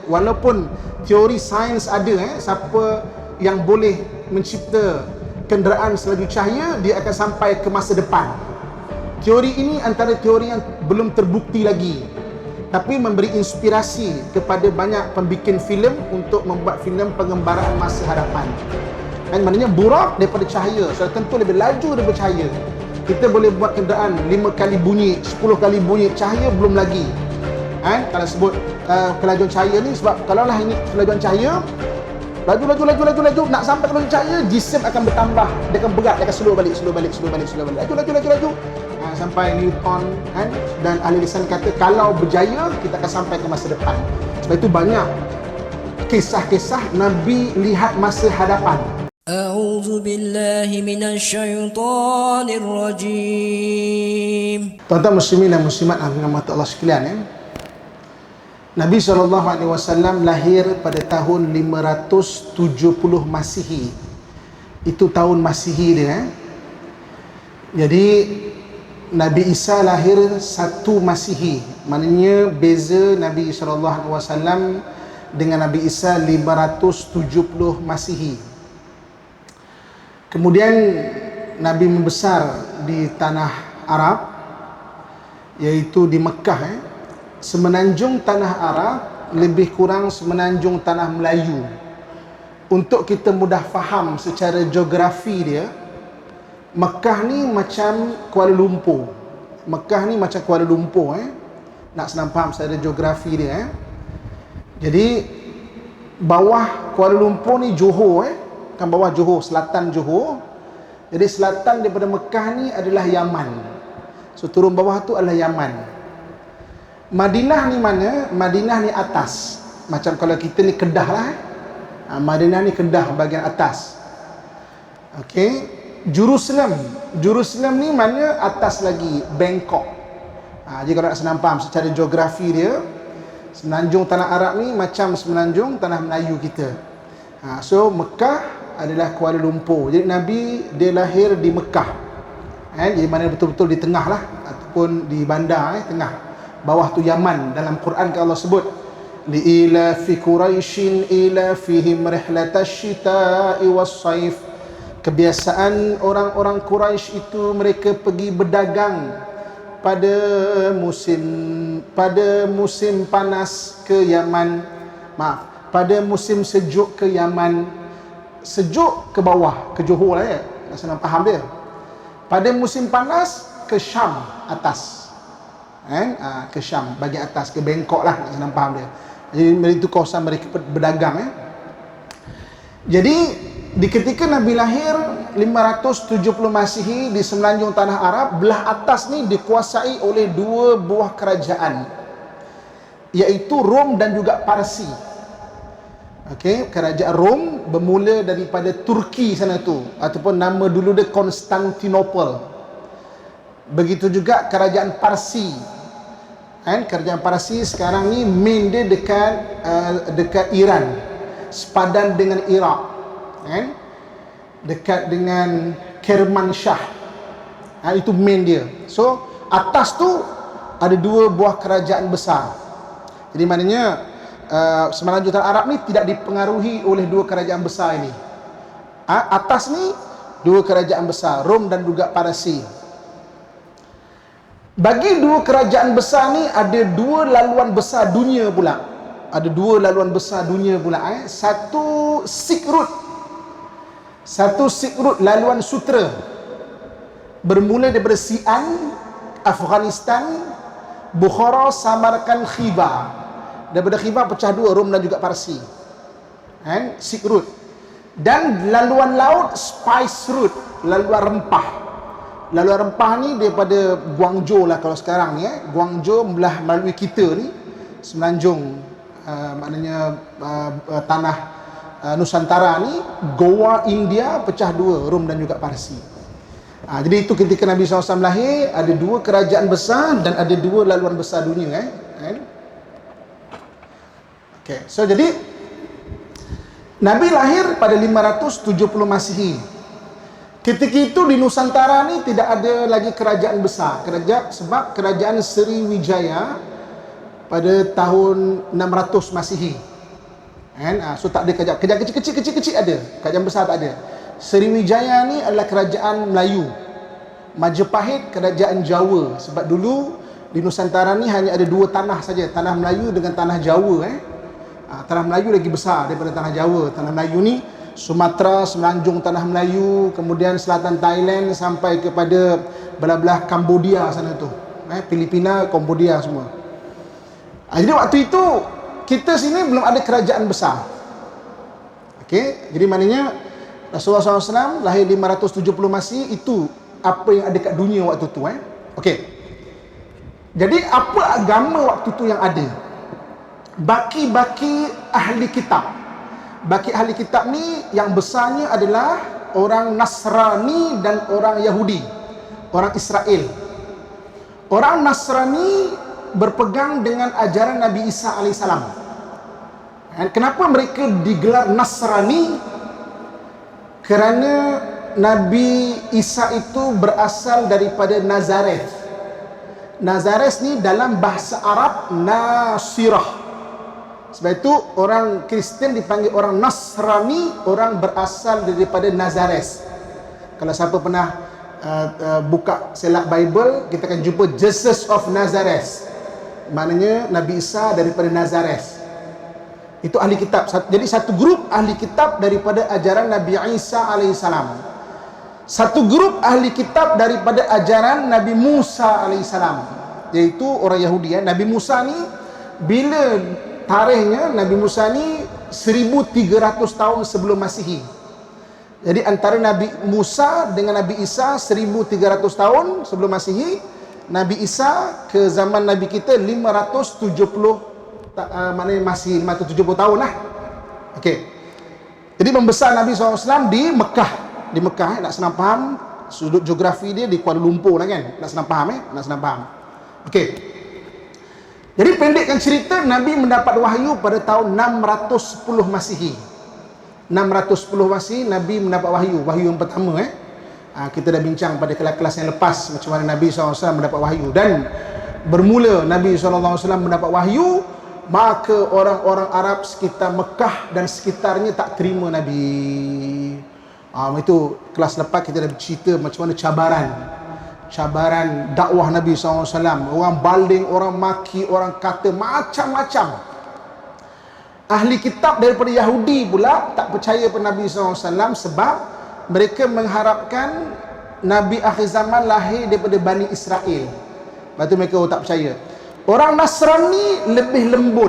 Walaupun teori sains ada, siapa yang boleh mencipta kenderaan selaju cahaya, dia akan sampai ke masa depan. Teori ini antara teori yang belum terbukti lagi, tapi memberi inspirasi kepada banyak pembikin filem untuk membuat filem pengembaraan masa hadapan. Dan maknanya burak daripada cahaya, so tentu lebih laju daripada cahaya. Kita boleh buat kenderaan 5 kali bunyi, 10 kali bunyi, cahaya belum lagi. Kalau sebut kelajuan cahaya ni, sebab kalaulah ini kelajuan cahaya, laju, nak sampai kelajuan cahaya, jisim akan bertambah, dia akan berat, dia akan slow balik, laju, sampai Newton, dan ahli lisan kata kalau berjaya kita akan sampai ke masa depan. Sebab itu banyak kisah-kisah Nabi lihat masa hadapan. A'udzu billahi minasyaitonir rajim. Tuan-tuan muslimin dan muslimat yang dirahmati Allah sekalian, Nabi SAW lahir pada tahun 570 Masihi. Itu tahun Masihi dia. Jadi Nabi Isa lahir 1 Masihi. Maknanya beza Nabi SAW dengan Nabi Isa 570 Masihi. Kemudian Nabi membesar di tanah Arab, iaitu di Mekah. Semenanjung tanah Arab lebih kurang semenanjung tanah Melayu. Untuk kita mudah faham secara geografi dia, Mekah ni macam Kuala Lumpur. Nak senang faham secara geografi dia. Jadi bawah Kuala Lumpur ni Johor, kan bawah Johor, selatan Johor. Jadi selatan daripada Mekah ni adalah Yaman. So turun bawah tu adalah Yaman. Madinah ni mana? Madinah ni atas. Macam kalau kita ni Kedah lah. Madinah ni Kedah bahagian atas. Okey. Jerusalem ni mana? Atas lagi, Bangkok. Jadi kalau nak senang faham secara geografi dia, semenanjung tanah Arab ni macam semenanjung tanah Melayu kita. So Mekah adalah Kuala Lumpur. Jadi Nabi dia lahir di Mekah. Jadi mana betul-betul di tengah lah, ataupun di bandar tengah. Bawah tu Yaman. Dalam Quran kan Allah sebut liila fi Quraisyin ila fihim rihlatash shita'i was-saif. Kebiasaan orang-orang Quraisy itu mereka pergi berdagang pada musim panas ke Yaman. Pada musim sejuk ke Yaman. Sejuk ke bawah, ke Johor lah ya. Nak senang faham dia. Pada musim panas ke Syam atas. Ke Syam bahagian atas, ke Bangkok lah, nak senang faham dia. Jadi itu kawasan mereka berdagang. Jadi di ketika Nabi lahir 570 Masihi di semenanjung tanah Arab, belah atas ni dikuasai oleh 2 buah kerajaan, iaitu Rom dan juga Parsi. Okey, kerajaan Rom bermula daripada Turki sana tu, ataupun nama dulu dia Konstantinopel. Begitu juga kerajaan Parsi. Kerajaan Parsi sekarang ni main dia dekat Iran, sepadan dengan Iraq. Dekat dengan Kermanshah. Itu main dia. So atas tu ada 2 buah kerajaan besar. Jadi maknanya semenanjung tanah Arab ni tidak dipengaruhi oleh 2 kerajaan besar ini. Atas ni 2 kerajaan besar, Rom dan juga Parsi. Bagi 2 kerajaan besar ni ada 2 laluan besar dunia pula. Satu Silk Road, laluan sutera, bermula daripada Xi'an, Afghanistan, Bukhara, Samarkand, Khiva. Daripada Khiva pecah 2, Rom dan juga Parsi. Silk Road. Dan laluan laut, Spice Road, laluan rempah. Laluan rempah ni daripada Guangzhou lah kalau sekarang ni. Guangzhou membelah melalui kita ni, semenanjung maknanya tanah Nusantara ni, Goa India pecah 2, Rom dan juga Parsi. Jadi itu ketika Nabi SAW lahir, ada 2 kerajaan besar dan ada 2 laluan besar dunia. Okay. So jadi Nabi lahir pada 570 Masihi. Ketika itu di Nusantara ni tidak ada lagi kerajaan besar. Sebab kerajaan Sriwijaya pada tahun 600 Masihi. kan? So tak ada kerajaan kecil-kecil ada, kerajaan besar tak ada. Sriwijaya ni adalah kerajaan Melayu, Majapahit kerajaan Jawa. Sebab dulu di Nusantara ni hanya ada dua tanah saja, tanah Melayu dengan tanah Jawa. Tanah Melayu lagi besar daripada tanah Jawa. Tanah Melayu ni Sumatera, Semenanjung Tanah Melayu, kemudian selatan Thailand sampai kepada belah-belah Cambodia sana tu, Filipina, Cambodia semua. Jadi waktu itu kita sini belum ada kerajaan besar. Okey, jadi maknanya Rasulullah SAW lahir 570 Masihi, itu apa yang ada kat dunia waktu tu. Okey. Jadi apa agama waktu tu yang ada? Baki-baki ahli kitab. Baki ahli kitab ni yang besarnya adalah orang Nasrani dan orang Yahudi, orang Israel. Orang Nasrani berpegang dengan ajaran Nabi Isa AS. Kenapa mereka digelar Nasrani? Kerana Nabi Isa itu berasal daripada Nazareth. Nazareth ni dalam bahasa Arab Nasirah. Sebab itu orang Kristian dipanggil orang Nasrani, orang berasal daripada Nazareth. Kalau siapa pernah buka selak Bible, kita akan jumpa Jesus of Nazareth. Maknanya Nabi Isa daripada Nazareth. Itu ahli kitab. Jadi satu grup ahli kitab daripada ajaran Nabi Isa AS. Satu grup ahli kitab daripada ajaran Nabi Musa AS, iaitu orang Yahudi. Nabi Musa ni, bila tarikhnya, Nabi Musa ni 1300 tahun sebelum Masihi. Jadi antara Nabi Musa dengan Nabi Isa 1300 tahun sebelum Masihi. Nabi Isa ke zaman Nabi kita 570, maknanya masih 570 tahun lah. Okey. Jadi membesar Nabi SAW di Mekah. Di Mekah, nak senang faham sudut geografi dia di Kuala Lumpur lah kan. Nak senang faham nak senang faham. Okey. Jadi pendekkan cerita, Nabi mendapat wahyu pada tahun 610 Masihi. 610 Masihi Nabi mendapat wahyu. Wahyu yang pertama. Kita dah bincang pada kelas-kelas yang lepas macam mana Nabi SAW mendapat wahyu. Dan bermula Nabi SAW mendapat wahyu, maka orang-orang Arab sekitar Mekah dan sekitarnya tak terima Nabi. Itu kelas lepas kita dah bercerita macam mana cabaran dakwah Nabi SAW. Orang baling, orang maki, orang kata macam-macam. Ahli kitab daripada Yahudi pula tak percaya pada Nabi SAW sebab mereka mengharapkan Nabi akhir zaman lahir daripada Bani Israel. Lepas tu mereka tak percaya. Orang Nasrani lebih lembut.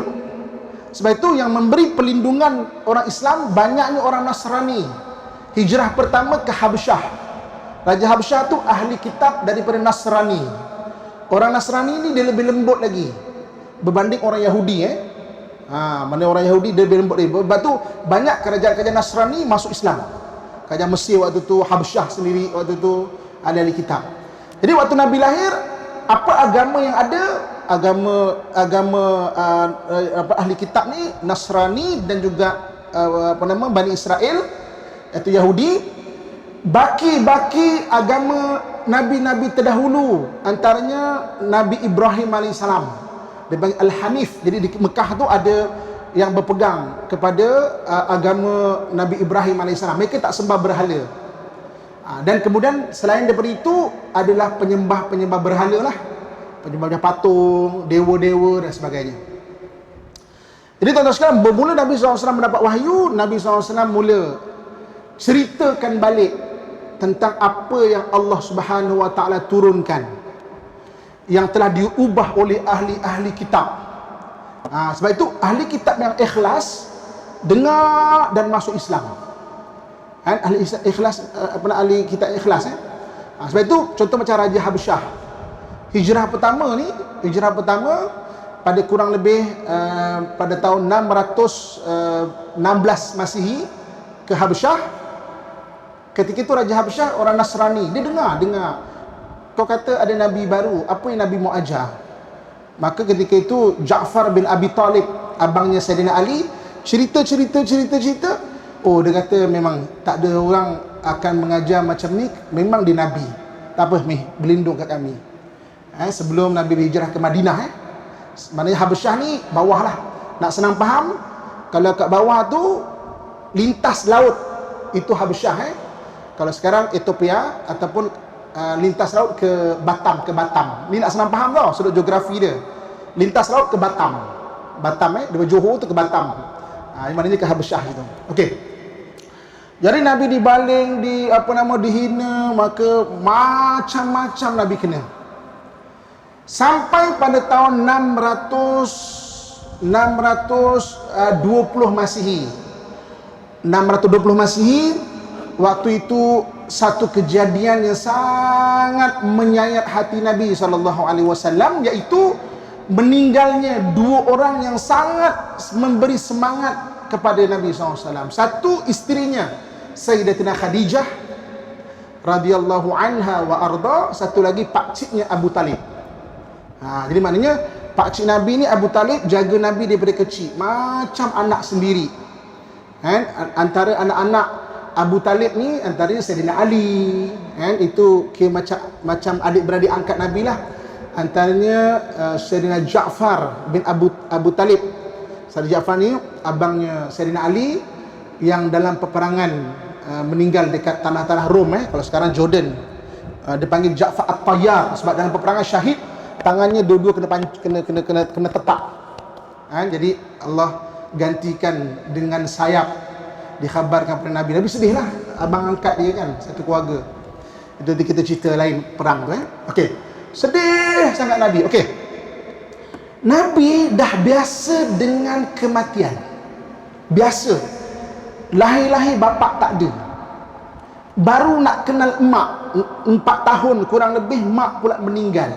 Sebab itu yang memberi perlindungan orang Islam banyaknya orang Nasrani. Hijrah pertama ke Habsyah. Raja Habsyah tu ahli kitab daripada Nasrani. Orang Nasrani ni dia lebih lembut lagi berbanding orang Yahudi. Mana orang Yahudi dia lebih lembut lagi. Sebab tu banyak kerajaan-kerajaan Nasrani masuk Islam. Kerajaan Mesir waktu tu, Habsyah sendiri waktu tu ahli kitab. Jadi waktu Nabi lahir, apa agama yang ada? Agama ahli kitab ni Nasrani dan juga Bani Israel, iaitu Yahudi. Baki-baki agama Nabi-Nabi terdahulu, antaranya Nabi Ibrahim AS. Dia panggil Al-Hanif. Jadi di Mekah tu ada yang berpegang kepada agama Nabi Ibrahim AS. Mereka tak sembah berhala. Dan kemudian selain daripada itu adalah penyembah-penyembah berhala lah. Penyembah patung, dewa-dewa dan sebagainya. Jadi tuan-tuan sekalian, bermula Nabi SAW mendapat wahyu, Nabi SAW mula ceritakan balik tentang apa yang Allah Subhanahu Wa Taala turunkan, yang telah diubah oleh ahli-ahli kitab. Sebab itu ahli kitab yang ikhlas dengar dan masuk Islam. Ahli ikhlas, ahli kitab ikhlas. Sebab itu contoh macam Raja Habsyah. Hijrah pertama pada kurang lebih pada tahun 616 Masihi ke Habsyah. Ketika itu Raja Habsyah orang Nasrani. Dia dengar kau kata ada Nabi baru, apa yang Nabi mau ajar? Maka ketika itu Ja'far bin Abi Talib, abangnya Sayyidina Ali, cerita. Oh, dia kata memang tak ada orang akan mengajar macam ni, memang dia Nabi. Tak apa, berlindung kat kami. Sebelum Nabi berhijrah ke Madinah. Maknanya Habsyah ni bawah lah. Nak senang faham, Kalau kat bawah tu lintas laut, itu Habsyah Kalau sekarang Ethiopia ataupun lintas laut ke Batam. Ni nak senang faham tau sudut geografi dia. Lintas laut ke Batam. Dari Johor tu ke Batam. Maknanya ke Habsyah gitu. Okey. Jadi Nabi dibaling, dihina, maka macam-macam Nabi kena. Sampai pada tahun 620 Masihi. 620 Masihi, waktu itu satu kejadian yang sangat menyayat hati Nabi SAW, iaitu meninggalnya dua orang yang sangat memberi semangat kepada Nabi SAW. Satu, isterinya Sayyidatina Khadijah radhiyallahu anha wa arda. Satu lagi pakciknya Abu Talib. Jadi maknanya pakcik Nabi ni Abu Talib jaga Nabi daripada kecil, macam anak sendiri. Antara anak-anak Abu Talib ni antaranya Sayyidina Ali, itu macam adik-beradik angkat Nabi lah. Antaranya Sayyidina Ja'far bin Abu Talib. Sayyidina Ja'far ni abangnya Sayyidina Ali yang dalam peperangan meninggal dekat tanah-tanah Rom, kalau sekarang Jordan. Dipanggil Ja'far At-Tayyar sebab dalam peperangan syahid tangannya dua-dua kena tetak. Jadi Allah gantikan dengan sayap, dikhabarkan kepada Nabi. Nabi sedih lah, abang angkat dia kan, satu keluarga. Itu kita cerita lain perang tu. Okey, sedih sangat Nabi. Okey, Nabi dah biasa dengan kematian. Biasa. Lahir-lahir bapak tak ada. Baru nak kenal emak 4 tahun kurang lebih, mak pula meninggal.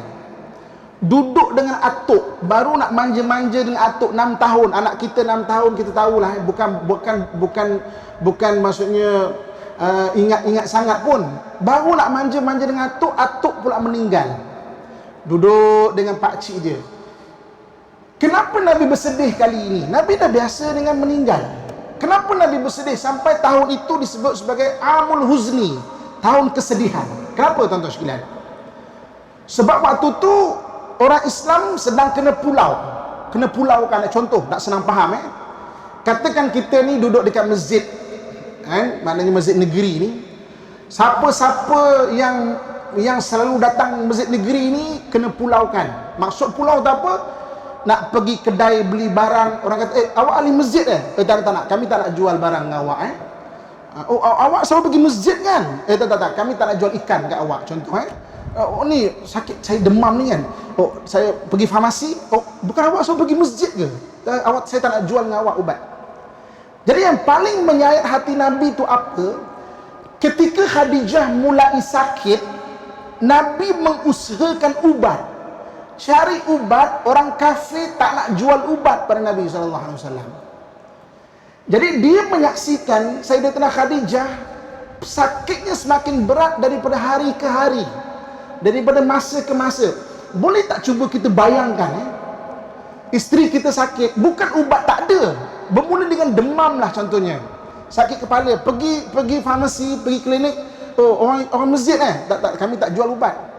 Duduk dengan atuk, baru nak manja-manja dengan atuk 6 tahun. Anak kita 6 tahun kita tahulah, bukan maksudnya ingat-ingat sangat pun. Baru nak manja-manja dengan atuk pula meninggal. Duduk dengan pakcik dia. Kenapa Nabi bersedih kali ini? Nabi dah biasa dengan meninggal. Kenapa Nabi bersedih sampai tahun itu disebut sebagai Amul Huzni, tahun kesedihan? Kenapa tuan-tuan sekalian? Sebab waktu tu orang Islam sedang kena pulaukan. Contoh, nak senang faham katakan kita ni duduk dekat masjid, maknanya masjid negeri ni. Siapa-siapa yang selalu datang masjid negeri ni kena pulaukan. Maksud pulau tu apa? Nak pergi kedai beli barang, orang kata, awak ahli masjid tak nak, kami tak nak jual barang dengan awak. Awak selalu pergi masjid kan? Tak, kami tak nak jual ikan kat awak. Contoh ni sakit, saya demam ni kan, saya pergi farmasi. Bukan awak selalu pergi masjid ke? Saya tak nak jual dengan awak ubat. Jadi yang paling menyayat hati Nabi tu apa? Ketika Khadijah mulai sakit, Nabi mengusahakan ubat, cari ubat. Orang kafir tak nak jual ubat pada Nabi SAW. Jadi dia menyaksikan Sayyidatina Khadijah sakitnya semakin berat daripada hari ke hari, daripada masa ke masa. Boleh tak cuba kita bayangkan, isteri kita sakit, bukan ubat tak ada, bermula dengan demam lah contohnya, sakit kepala, pergi farmasi, pergi klinik, orang masjid tak, kami tak jual ubat.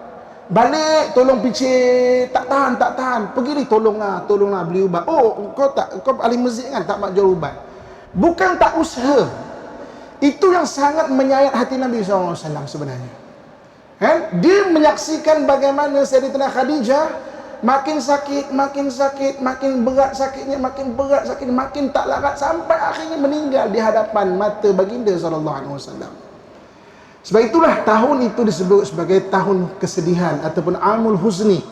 Balik, tolong picit, tak tahan, pergi ni, tolonglah beli ubat. Kau ahli masjid kan, tak nak jual ubat. Bukan tak usaha. Itu yang sangat menyayat hati Nabi SAW sebenarnya. Dia menyaksikan bagaimana Sayyidatina Khadijah makin sakit, makin berat sakitnya, makin tak larat, sampai akhirnya meninggal di hadapan mata baginda SAW. Sebab itulah tahun itu disebut sebagai tahun kesedihan ataupun Amul Huzni.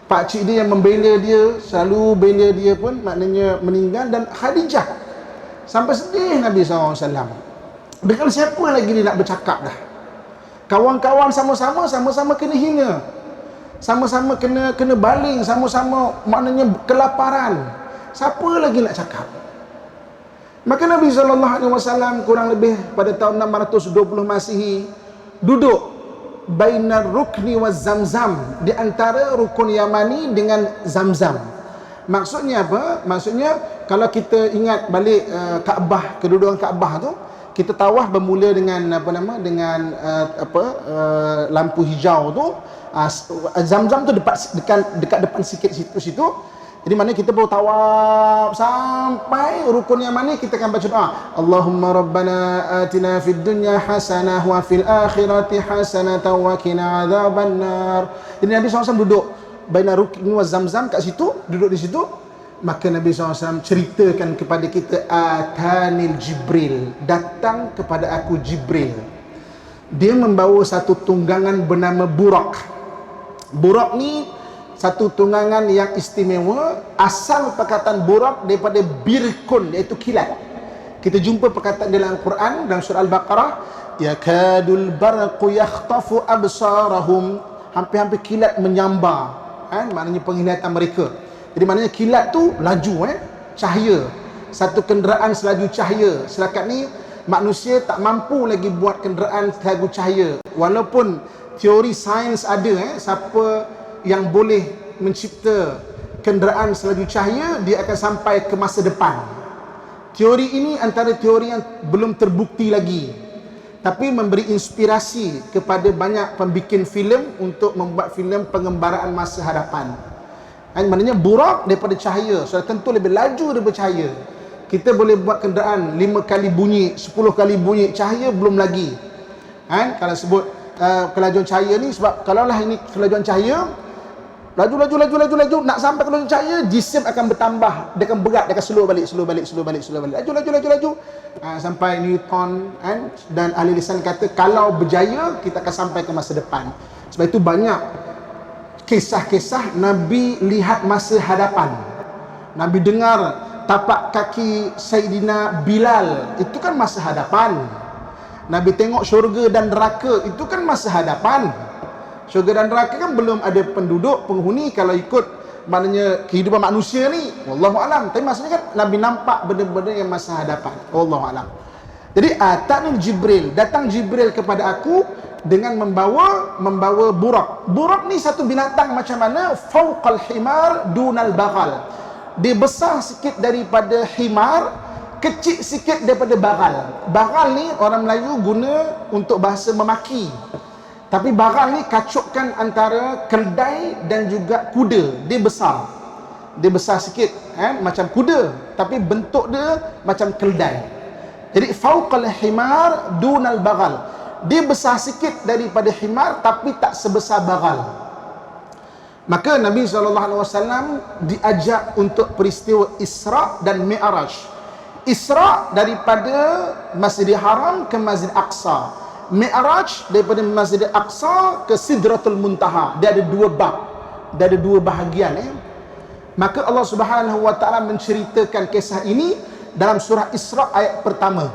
Pakcik dia yang membela dia, selalu bela dia pun maknanya meninggal, dan Khadijah sampai sedih Nabi SAW. Dengan siapa lagi dia nak bercakap dah? Kawan-kawan sama-sama kena hina, sama-sama kena baling, sama-sama maknanya kelaparan. Siapa lagi nak cakap? Maka Nabi SAW kurang lebih pada tahun 620 Masihi duduk bainar rukni wa zamzam, di antara rukun Yamani dengan Zamzam. Maksudnya apa? Maksudnya kalau kita ingat balik Kaabah, kedudukan Kaabah tu, kita tawaf bermula dengan lampu hijau tu. Zamzam tu dekat depan sikit situ. Jadi mana kita perlu tawaf sampai rukun yang mana kita akan baca doa. Allahumma rabbana atina fid dunya hasanah wa fil akhirati hasanah wa qina adzabannar. Jadi Nabi SAW duduk baina rukn wa zamzam kat situ, duduk di situ. Maka Nabi SAW ceritakan kepada kita, atanil Jibril, datang kepada aku Jibril. Dia membawa satu tunggangan bernama Burak. Burak ni satu tunggangan yang istimewa. Asal perkataan Burak daripada birkun, iaitu kilat. Kita jumpa perkataan dalam Al-Quran dalam surah Al-Baqarah, yakadul barqu yakhtafu absarahum, hampir-hampir kilat menyambar, maknanya penglihatan mereka. Jadi maknanya kilat tu laju, cahaya. Satu kenderaan selaju cahaya. Setakat ni manusia tak mampu lagi buat kenderaan selaju cahaya. Walaupun teori sains ada, siapa yang boleh mencipta kenderaan selaju cahaya, dia akan sampai ke masa depan. Teori ini antara teori yang belum terbukti lagi, tapi memberi inspirasi kepada banyak pembikin filem untuk membuat filem pengembaraan masa hadapan. Maknanya Burak daripada cahaya, sudah tentu lebih laju daripada cahaya. Kita boleh buat kenderaan 5 kali bunyi, 10 kali bunyi, cahaya belum lagi. Kalau sebut kelajuan cahaya ni, sebab kalaulah ini kelajuan cahaya laju, nak sampai kelajuan cahaya, jisim akan bertambah, dia akan berat, dia akan slow balik, laju, sampai Newton dan ahli lisan kata kalau berjaya kita akan sampai ke masa depan. Sebab itu banyak kisah-kisah Nabi lihat masa hadapan. Nabi dengar tapak kaki Sayyidina Bilal, itu kan masa hadapan. Nabi tengok syurga dan neraka, itu kan masa hadapan. Syurga dan neraka kan belum ada penduduk, penghuni kalau ikut maknanya kehidupan manusia ni, wallahu alam. Tapi maksudnya kan Nabi nampak benda-benda yang masa hadapan, wallahu alam. Jadi atanil Jibril, datang Jibril kepada aku dengan membawa Burak. Burak ni satu binatang macam mana? Fauqal himar dunal baghal. Dia besar sikit daripada himar, kecil sikit daripada baghal. Baghal ni orang Melayu guna untuk bahasa memaki. Tapi baghal ni kacukkan antara keldai dan juga kuda. Dia besar. Dia besar sikit, macam kuda, tapi bentuk dia macam keldai. Jadi fauqal himar dunal baghal. Dia besar sikit daripada himar tapi tak sebesar baghal. Maka Nabi SAW diajak untuk peristiwa Isra dan Mi'raj. Isra daripada Masjidil Haram ke Masjidil Aqsa. Mi'raj daripada Masjidil Aqsa ke Sidratul Muntaha. Dia ada dua bab, dia ada dua bahagian. Maka Allah Subhanahu wa taala menceritakan kisah ini dalam surah Isra ayat pertama.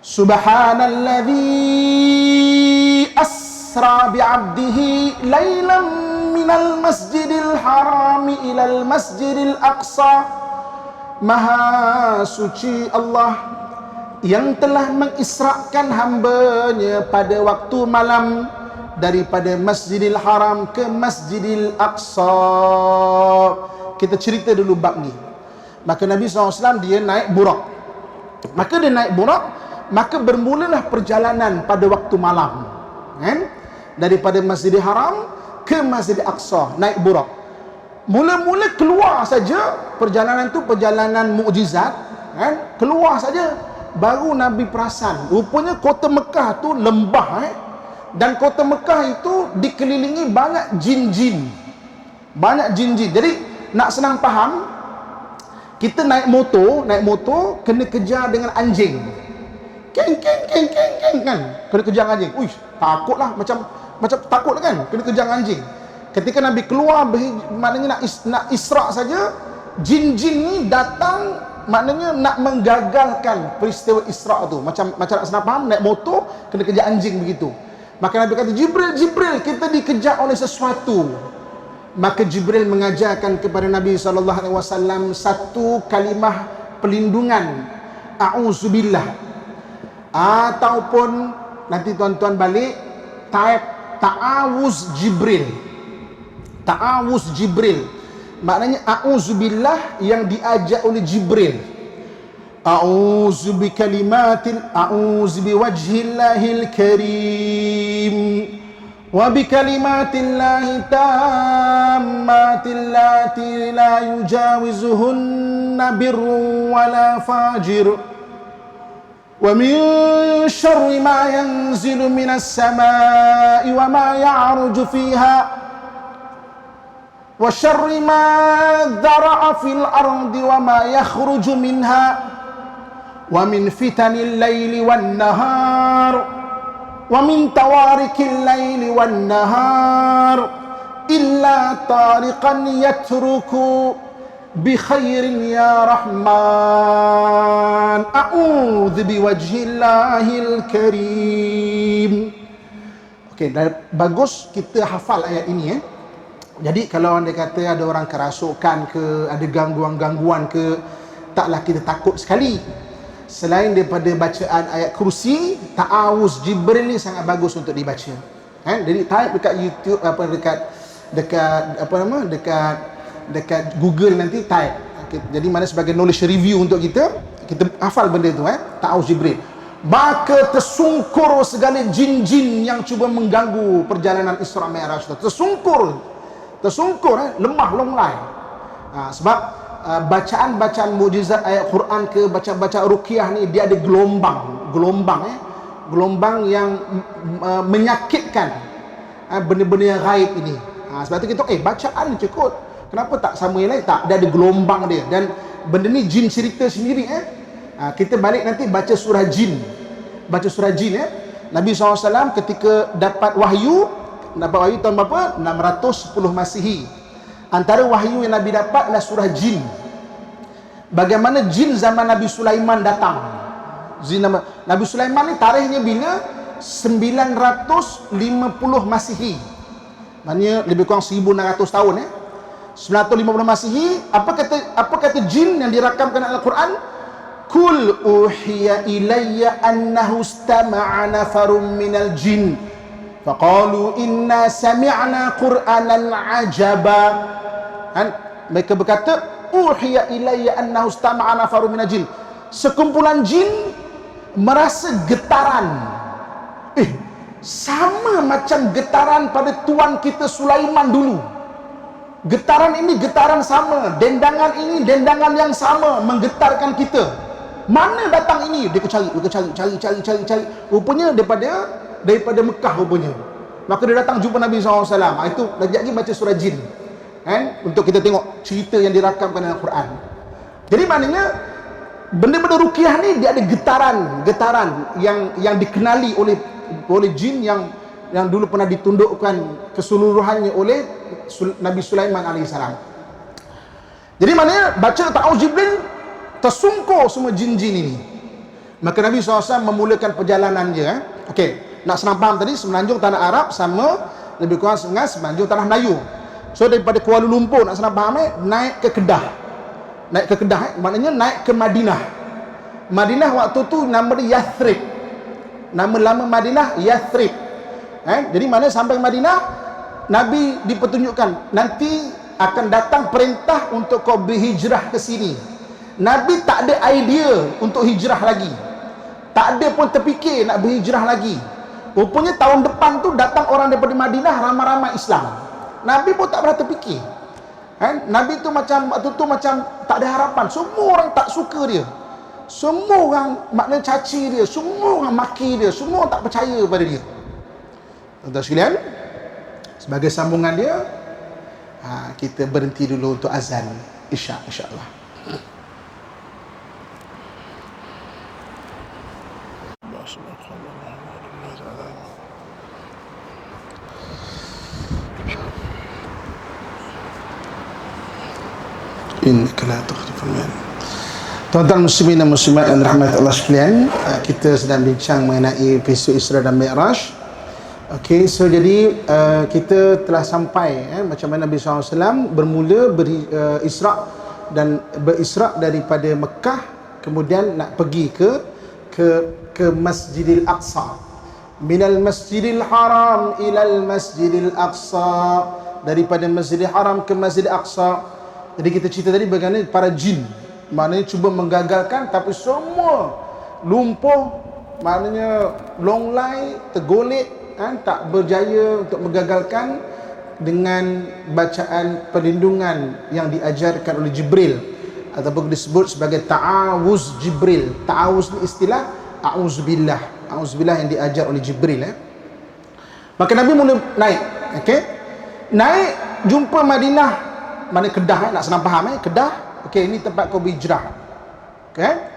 Subhanalladzi asra bi'abdihi laylan minal masjidil harami ilal masjidil aqsa. Maha suci Allah yang telah mengisrakan hambanya pada waktu malam daripada Masjidil Haram ke Masjidil Aqsa. Kita cerita dulu bab ni. Maka Nabi SAW dia naik Burak. Maka dia naik Burak, maka bermulalah perjalanan pada waktu malam, daripada Masjidil Haram ke Masjidil Aqsa, naik Burak. Mula-mula keluar saja perjalanan tu perjalanan mukjizat, keluar saja baru Nabi perasan rupanya kota Mekah tu lembah, dan kota Mekah itu dikelilingi banyak jin-jin. Banyak jin-jin. Jadi nak senang faham, kita naik motor kena kejar dengan anjing. Keng kan. Kena kejar anjing. Uish, takutlah, macam takut kan, kena kejar anjing. Ketika Nabi keluar, maknanya nak Isra saja, jin-jin ni datang, maknanya nak menggagalkan peristiwa Isra tu. Macam nak senang faham, naik motor kena kejar anjing begitu. Maka Nabi kata, Jibril, kita dikejar oleh sesuatu. Maka Jibril mengajarkan kepada Nabi SAW satu kalimah pelindungan, a'udzubillah. Ataupun nanti tuan-tuan balik type ta'awuz Jibril. Maknanya a'udzubillah yang diajak oleh Jibril. A'udzu bikalimatil a'udzu biwajhillahil karim وبكلمات الله التامات اللاتي لا يجاوزهن بر ولا فاجر ومن شر ما ينزل من السماء وما يعرج فيها وشر ما ذرأ في الأرض وما يخرج منها ومن فتن الليل والنهار ومن توارك الليل والنهار إلا طارقا يترك بخير يا رحمن أعوذ بوجه الله الكريم. Okey, bagus kita hafal ayat ini. Jadi kalau anda kata ada orang kerasukan ke, ada gangguan-gangguan ke, taklah kita takut sekali. Selain daripada bacaan ayat kursi, ta'awuz Jibril ni sangat bagus untuk dibaca. Jadi type dekat YouTube, dekat Google nanti type. Jadi mana sebagai knowledge review untuk kita hafal benda tu, ta'awuz Jibril. Maka tersungkur segala jin-jin yang cuba mengganggu perjalanan Isra Mi'raj tu. Tersungkur, lemah longlai. Sebab bacaan-bacaan mukjizat ayat Quran ke bacaan ruqyah ni dia ada gelombang yang menyakitkan benda-benda yang gaib ini. Sebab tu kita bacaan ni cukup, kenapa tak sama yang lain? Tak, dia ada gelombang dia, dan benda ni jin cerita sendiri. Kita balik nanti baca surah jin. Nabi SAW ketika dapat wahyu tahun berapa? 610 Masihi. Antara wahyu yang Nabi dapat adalah surah jin. Bagaimana jin zaman Nabi Sulaiman datang. Nabi Sulaiman ni tarikhnya bila? 950 Masihi. Maknanya lebih kurang 1600 tahun. 950 Masihi. Apa kata jin yang dirakamkan dalam Al-Quran? Kul uhiya ilayya annahu istama'a nafarum minal jin faqalu inna sami'na qur'anan ajaba. Mereka berkata, uhiya ilayya annahu istama'a nafarum minal jin, sekumpulan jin merasa getaran. Sama macam getaran pada tuan kita Sulaiman dulu. Getaran ini getaran sama, dendangan ini dendangan yang sama menggetarkan kita. Mana datang ini? Dia cari. Rupanya daripada Mekah rupanya. Maka dia datang jumpa Nabi SAW. Itu lagi baca surah jin. Untuk kita tengok cerita yang dirakamkan dalam Quran. Jadi maknanya benda-benda ruqyah ni dia ada getaran yang dikenali oleh jin yang dulu pernah ditundukkan keseluruhannya oleh Nabi Sulaiman AS. Jadi maknanya baca ta'awuz Jibril, tersungkur semua jin-jin ini. Maka Nabi SAW memulakan perjalanan dia. Okey, nak senang faham tadi, semenanjung tanah Arab sama lebih kurang dengan semenanjung tanah Melayu. So daripada Kuala Lumpur, nak senang faham, naik ke Kedah. Maknanya naik ke Madinah. Madinah waktu tu nama dia Yathrib. Nama lama Madinah Yathrib. Jadi mana sampai Madinah, Nabi dipertunjukkan nanti akan datang perintah untuk kau berhijrah ke sini. Nabi tak ada idea untuk hijrah lagi. Tak ada pun terfikir nak berhijrah lagi. Rupanya tahun depan tu datang orang daripada Madinah ramai-ramai Islam. Nabi pun tak pernah terfikir. Nabi tu macam waktu tu macam tak ada harapan. Semua orang tak suka dia. Semua orang maknanya caci dia, semua orang maki dia, semua orang tak percaya pada dia. Tuan-tuan sekalian, sebagai sambungan dia, kita berhenti dulu untuk azan Isya insya-Allah. Tuan-tuan muslimin dan muslimat yang dirahmati Allah sekalian, kita sedang bincang mengenai episod Isra dan Mi'raj. Okey, so jadi kita telah sampai macam mana Nabi SAW bermula berisra daripada Mekah, kemudian nak pergi ke Masjidil Aqsa. Minal Masjidil Haram ilal Masjidil Aqsa, daripada Masjidil Haram ke Masjidil Aqsa. Jadi kita cerita tadi bagaimana para jin, maknanya cuba menggagalkan, tapi semua lumpuh, maknanya longlai, tergolek, tak berjaya untuk menggagalkan dengan bacaan perlindungan yang diajarkan oleh Jibril ataupun disebut sebagai ta'awuz Jibril. Ta'awuz ni istilah a'udzubillah. A'udzubillah yang diajar oleh Jibril. Maka Nabi mula naik. Okey. Naik jumpa Madinah, mana Kedah, nak senang faham Kedah. Okey, ini tempat kau berhijrah. Okey.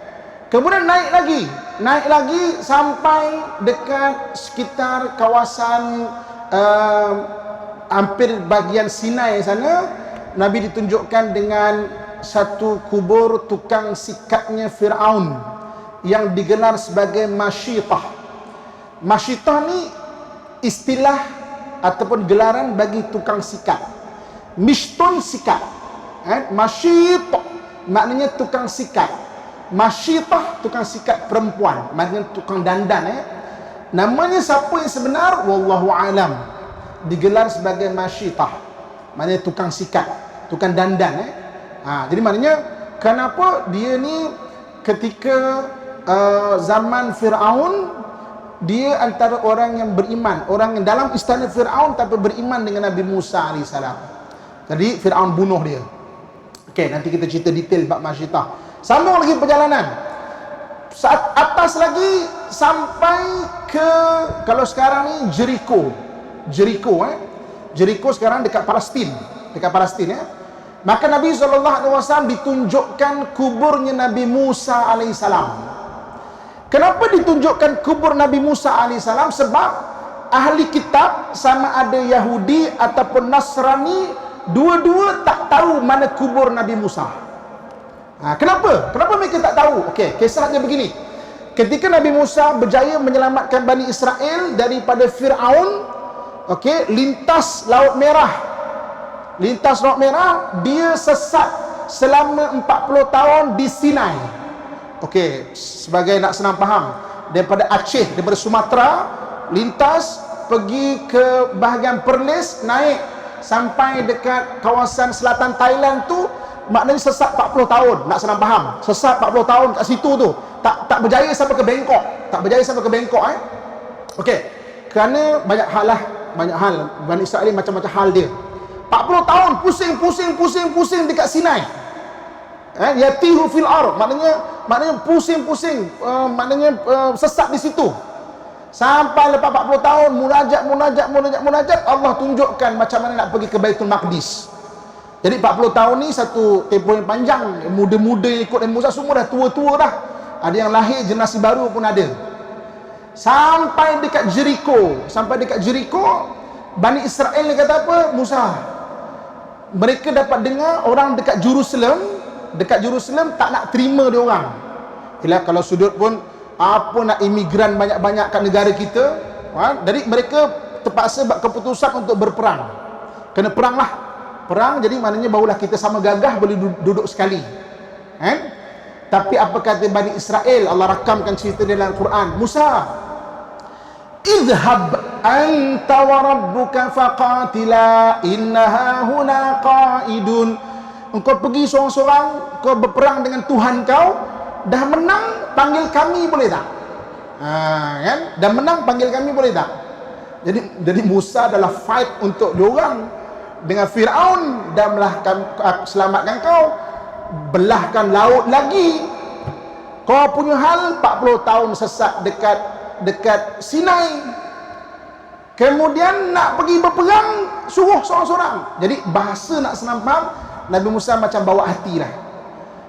Kemudian naik lagi sampai dekat sekitar kawasan hampir bahagian Sinai sana. Nabi ditunjukkan dengan satu kubur tukang sikatnya Fir'aun yang digelar sebagai Masyitah. Masyitah ni istilah ataupun gelaran bagi tukang sikat. Mishtun sikat. Masyitah maknanya tukang sikat. Masyitah tukang sikat perempuan, maknanya tukang dandan. Namanya siapa yang sebenar wallahu alam, digelar sebagai masyitah, maknanya tukang sikat, tukang dandan. Jadi maknanya kenapa dia ni ketika zaman Fir'aun, dia antara orang yang beriman, orang yang dalam istana Fir'aun tapi beriman dengan Nabi Musa AS. Jadi Fir'aun bunuh dia. Okey, nanti kita cerita detail bab masyitah. Sambung lagi perjalanan. Saat atas lagi sampai ke, kalau sekarang ni Jericho. Jericho sekarang dekat Palestin. Maka Nabi SAW ditunjukkan kuburnya Nabi Musa AS. Kenapa ditunjukkan kubur Nabi Musa AS? Sebab ahli kitab, sama ada Yahudi ataupun Nasrani, dua-dua tak tahu mana kubur Nabi Musa. Kenapa mereka tak tahu? Okey, kisahnya begini. Ketika Nabi Musa berjaya menyelamatkan Bani Israel daripada Fir'aun, okey, lintas Laut Merah, dia sesat selama 40 tahun di Sinai. Okey, sebagai nak senang faham, daripada Aceh, daripada Sumatera, lintas pergi ke bahagian Perlis, naik sampai dekat kawasan selatan Thailand tu, maknanya sesat 40 tahun. Nak senang faham, sesat 40 tahun kat situ tu, tak berjaya sampai ke Bangkok. Okey, kerana banyak hal Bani Israel macam-macam hal dia. 40 tahun pusing dekat Sinai. Yatihu fil ard, maknanya pusing, sesat di situ. Sampai lepas 40 tahun munajat, Allah tunjukkan macam mana nak pergi ke Baitul Maqdis. Jadi 40 tahun ni satu tempoh yang panjang. Muda-muda yang ikut Nabi Musa semua dah tua-tua dah. Ada yang lahir, generasi baru pun ada. Sampai dekat Jericho, Bani Israel ni kata apa? Musa, mereka dapat dengar orang dekat Jerusalem tak nak terima dia orang. Kalau sudut pun apa nak imigran banyak-banyak kat negara kita. Jadi mereka terpaksa buat keputusan untuk berperang. Kena perang, jadi maknanya barulah kita sama gagah boleh duduk sekali. Tapi apa kata Bani Israel? Allah rakamkan cerita dalam Quran. Musa, idhhab anta wa rabbuka faqatila innaha huna qaidun. Engkau pergi seorang-seorang, kau berperang dengan Tuhan kau. Dah menang, panggil kami boleh tak? Dah menang, panggil kami boleh tak? Jadi Musa adalah fight untuk diorang dengan Fir'aun, dan selamatkan kau, belahkan laut lagi. Kau punya hal 40 tahun sesat dekat Sinai, kemudian nak pergi berperang, suruh seorang-seorang. Jadi bahasa nak senang faham, Nabi Musa macam bawa hati lah.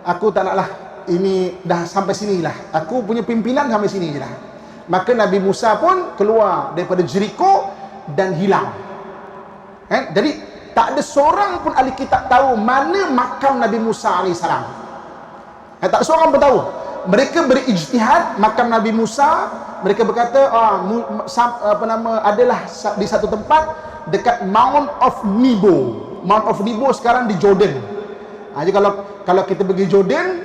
Aku tak naklah, ini dah sampai sini lah, aku punya pimpinan sampai sini je lah. Maka Nabi Musa pun keluar daripada Jericho dan hilang. Jadi tak ada seorang pun ahli kitab tahu mana makam Nabi Musa AS. Tak ada seorang pun tahu. Mereka berijtihad makam Nabi Musa. Mereka berkata adalah di satu tempat dekat Mount of Nebo. Mount of Nebo sekarang di Jordan. Jadi kalau kita pergi Jordan,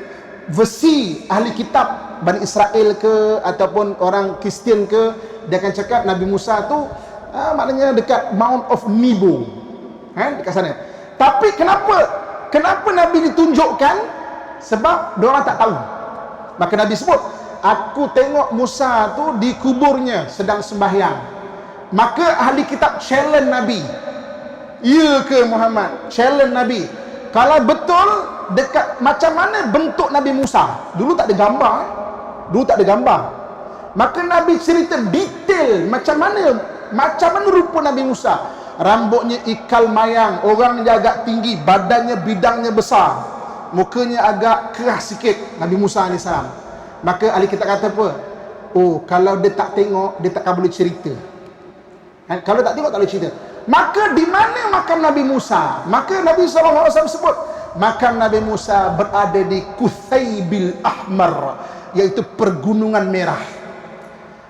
versi ahli kitab Bani Israel ke ataupun orang Kristian ke, dia akan cakap Nabi Musa tu maknanya dekat Mount of Nebo, dekat sana. Tapi kenapa Nabi ditunjukkan? Sebab diorang tak tahu. Maka Nabi sebut, aku tengok Musa tu di kuburnya sedang sembahyang. Maka ahli kitab challenge Nabi. Ya ke Muhammad? Challenge Nabi. Kalau betul dekat macam mana bentuk Nabi Musa? Dulu tak ada gambar. Dulu tak ada gambar. Maka Nabi cerita detail macam mana rupa Nabi Musa. Rambutnya ikal mayang, orangnya agak tinggi, badannya bidangnya besar, mukanya agak keras sikit, Nabi Musa AS. Maka ahli kitab kata apa? Oh, kalau dia tak tengok, dia takkan boleh cerita. Kalau tak tengok, tak boleh cerita. Maka di mana makam Nabi Musa? Maka Nabi SAW sebut makam Nabi Musa berada di Kuthaibil Ahmar, iaitu pergunungan merah.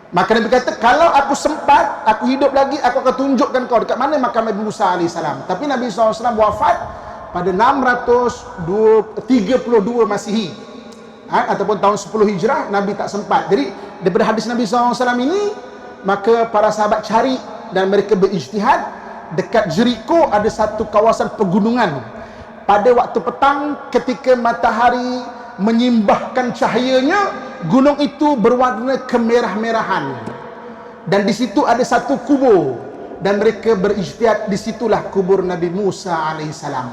Maka Nabi kata, kalau aku sempat, aku hidup lagi, aku akan tunjukkan kau dekat mana makam Nabi Musa AS. Tapi Nabi SAW wafat pada 632 Masihi, ataupun tahun 10 Hijrah. Nabi tak sempat. Jadi daripada hadis Nabi SAW ini, maka para sahabat cari dan mereka berijtihad. Dekat Jericho ada satu kawasan pegunungan. Pada waktu petang ketika matahari menyimbahkan cahayanya, gunung itu berwarna kemerah-merahan. Dan di situ ada satu kubur, dan mereka berijtihad, disitulah kubur Nabi Musa alaihissalam,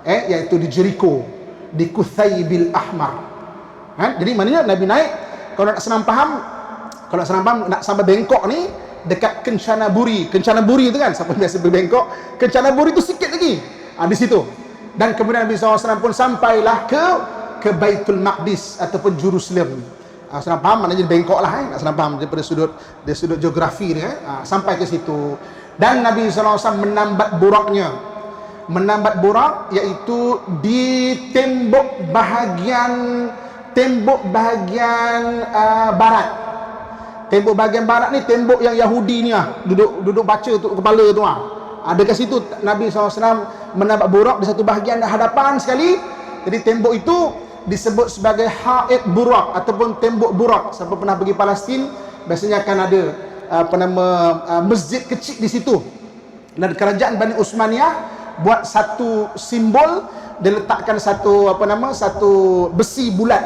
iaitu di Jericho, di Kuthaibil Ahmar. Jadi maknanya Nabi naik, kalau nak senang faham, nak sampai Bangkok ni, dekat Kenchanaburi tu kan, siapa biasa pergi Bangkok, Kenchanaburi tu sikit lagi, di situ. Dan kemudian Nabi SAW pun sampailah ke Baitul Maqdis ataupun Jerusalem. Senang faham maknanya di Bangkok lah, nak senang faham daripada sudut geografi ni, sampai ke situ. Dan Nabi SAW menambat burak, iaitu di tembok bahagian barat. Tembok bahagian barat ni tembok yang Yahudi ni duduk baca tu kepala tu ada kat situ. Nabi SAW menambat burak di satu bahagian hadapan sekali. Jadi tembok itu disebut sebagai Haid Burak ataupun tembok burak. Siapa pernah pergi Palestin, biasanya akan ada masjid kecil di situ. Dan kerajaan Bani Utsmaniyah buat satu simbol, dia letakkan satu besi bulat,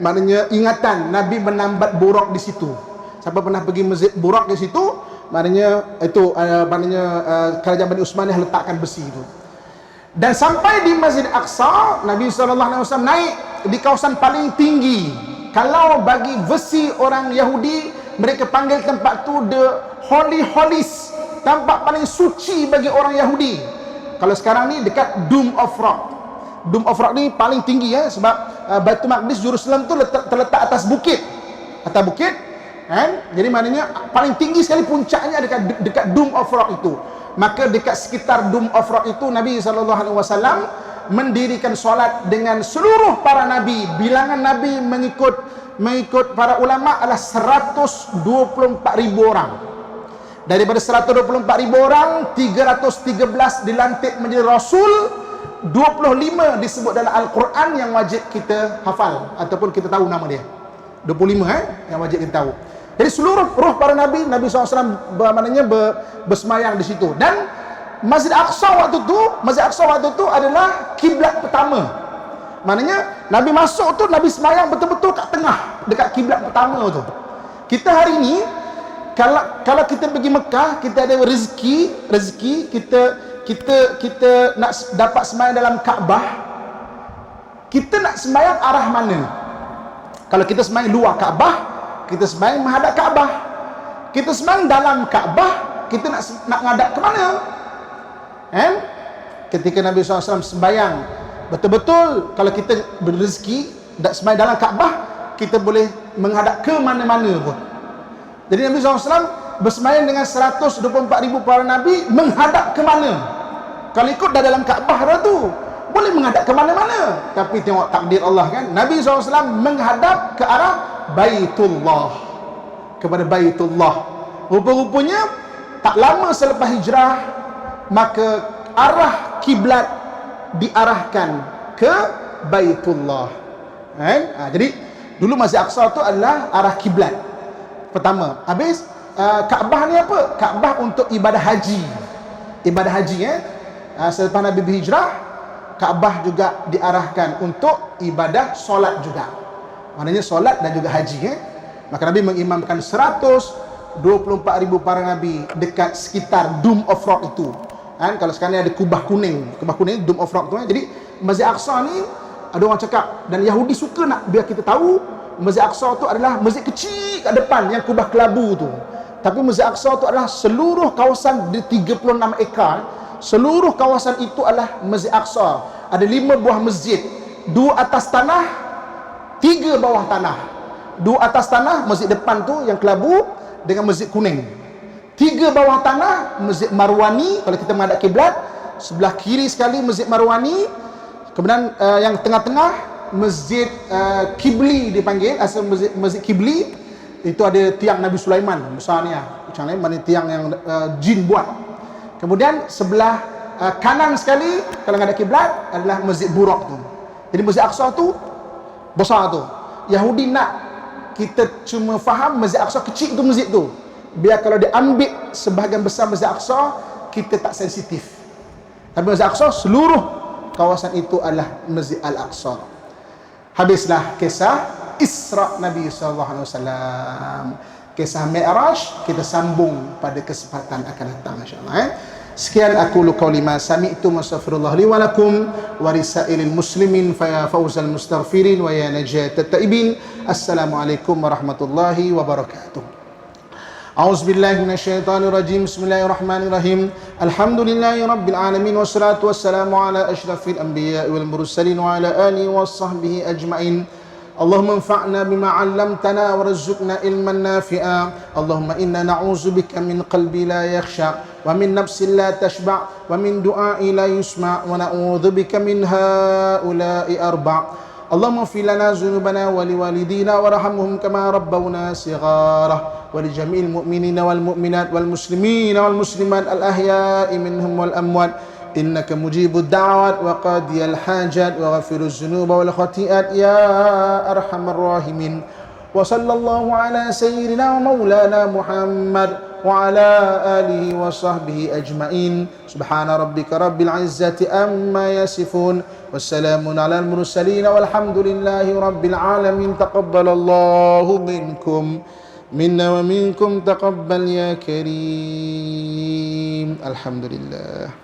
maknanya ingatan Nabi menambat burak di situ. Siapa pernah pergi masjid burak di situ, maknanya itu kerajaan Bani Utsmaniyah letakkan besi itu. Dan sampai di Masjid Aqsa, Nabi SAW naik di kawasan paling tinggi. Kalau bagi versi orang Yahudi, mereka panggil tempat tu the Holy Holies, tempat paling suci bagi orang Yahudi. Kalau sekarang ni dekat Dome of Rock. Dome of Rock ni paling tinggi sebab Baitul Maqdis Jerusalem tu terletak atas bukit. Jadi maknanya paling tinggi sekali puncaknya dekat Dome of Rock itu. Maka dekat sekitar Dome of Rock itu Nabi SAW mendirikan solat dengan seluruh para Nabi. Bilangan Nabi mengikut para ulama adalah 124,000 orang. Daripada 124,000 orang, 313 dilantik menjadi Rasul, 25 disebut dalam Al-Quran yang wajib kita hafal ataupun kita tahu nama dia. 25 yang wajib kita tahu. Jadi seluruh roh para Nabi SAW bersemayang di situ. Dan Masjid Aqsa waktu tu adalah kiblat pertama. Maknanya Nabi masuk tu, Nabi semayang betul-betul kat tengah, dekat kiblat pertama tu. Kita hari ni, kalau kita pergi Mekah, kita ada rezeki kita nak dapat semayang dalam Kaabah. Kita nak semayang arah mana? Kalau kita semayang luar Kaabah, kita semayang menghadap Kaabah. Kita semayang dalam Kaabah, kita nak ngadap ke mana? Ketika Nabi SAW sembayang betul-betul, kalau kita berrezeki tak sembayang dalam Kaabah, kita boleh menghadap ke mana-mana pun. Jadi Nabi SAW bersembayang dengan 124,000 para Nabi menghadap ke mana? Kalau ikut dah dalam Kaabah dah tu, boleh menghadap ke mana-mana. Tapi tengok takdir Allah kan, Nabi SAW menghadap ke arah Baitullah, kepada Baitullah. Rupa-rupanya tak lama selepas hijrah, maka arah kiblat diarahkan ke Baitullah. Jadi dulu Masjid Aqsa tu adalah arah kiblat pertama. Habis Kaabah ni apa? Kaabah untuk ibadah haji. Selepas Nabi berhijrah, Kaabah juga diarahkan untuk ibadah solat juga. Maknanya solat dan juga haji. Maka Nabi mengimamkan 124,000 24,000 para nabi dekat sekitar Dome of Rock itu. Kan kalau sekarang ni ada kubah kuning Dome of Rock tu kan. Jadi Masjid Aqsa ni ada orang cakap, dan Yahudi suka nak biar kita tahu Masjid Aqsa tu adalah masjid kecil kat depan yang kubah kelabu tu. Tapi Masjid Aqsa tu adalah seluruh kawasan di 36 ekar. Seluruh kawasan itu adalah Masjid Aqsa. Ada 5 buah masjid, 2 atas tanah, 3 bawah tanah. 2 atas tanah, masjid depan tu yang kelabu dengan masjid kuning. 3 bawah tanah, Masjid Marwani kalau kita menghadap kiblat. Sebelah kiri sekali Masjid Marwani. Kemudian yang tengah-tengah Masjid Kibli dipanggil, asal Masjid Kibli. Itu ada tiang Nabi Sulaiman besar ni macam ni, mana tiang yang jin buat. Kemudian sebelah kanan sekali kalau menghadap kiblat adalah Masjid Buraq tu. Jadi Masjid Aqsa tu besar tu. Yahudi nak kita cuma faham Masjid Aqsa kecil tu masjid tu. Biar kalau dia ambil sebahagian besar Masjid Aqsa, kita tak sensitif. Tapi Masjid Aqsa seluruh kawasan itu adalah Masjid Al-Aqsa. Habislah kisah Isra Nabi SAW. Kisah Mi'raj kita sambung pada kesempatan akan datang insya-Allah. Sekian aku qauli ma sami'tu, astaghfirullah li wa lakum wa risailil muslimin fa ya fawzal mustaghfirin wa ya najatat taibin. Assalamualaikum warahmatullahi wabarakatuh. أعوذ بالله من الشيطان الرجيم بسم الله الرحمن الرحيم الحمد لله رب العالمين والصلاة والسلام على أشرف الأنبياء والمرسلين وعلى آله وصحبه أجمعين اللهم انفعنا بما علمتنا وارزقنا علما نافعا اللهم إنا نعوذ بك من قلب لا يخشع ومن نفس لا تشبع ومن دعاء لا يسمع ونعوذ بك من هؤلاء أربع اللهم اغفر لنا ذنوبنا ولوالدينا وارحمهم كما ربونا صغارا ولجميع المؤمنين والمؤمنات والمسلمين والمسلمات الأحياء منهم والأموات إنك مجيب الدعوات وقاضي الحاجات وغفر الذنوب والخطيئات يا أرحم الراحمين وصلى الله على سيدنا ومولانا محمد وعلى آله وصحبه أجمعين سبحان ربك رب العزة أما يصفون والسلام على المرسلين والحمد لله رب العالمين تقبل الله منكم منا ومنكم تقبل يا كريم الحمد لله.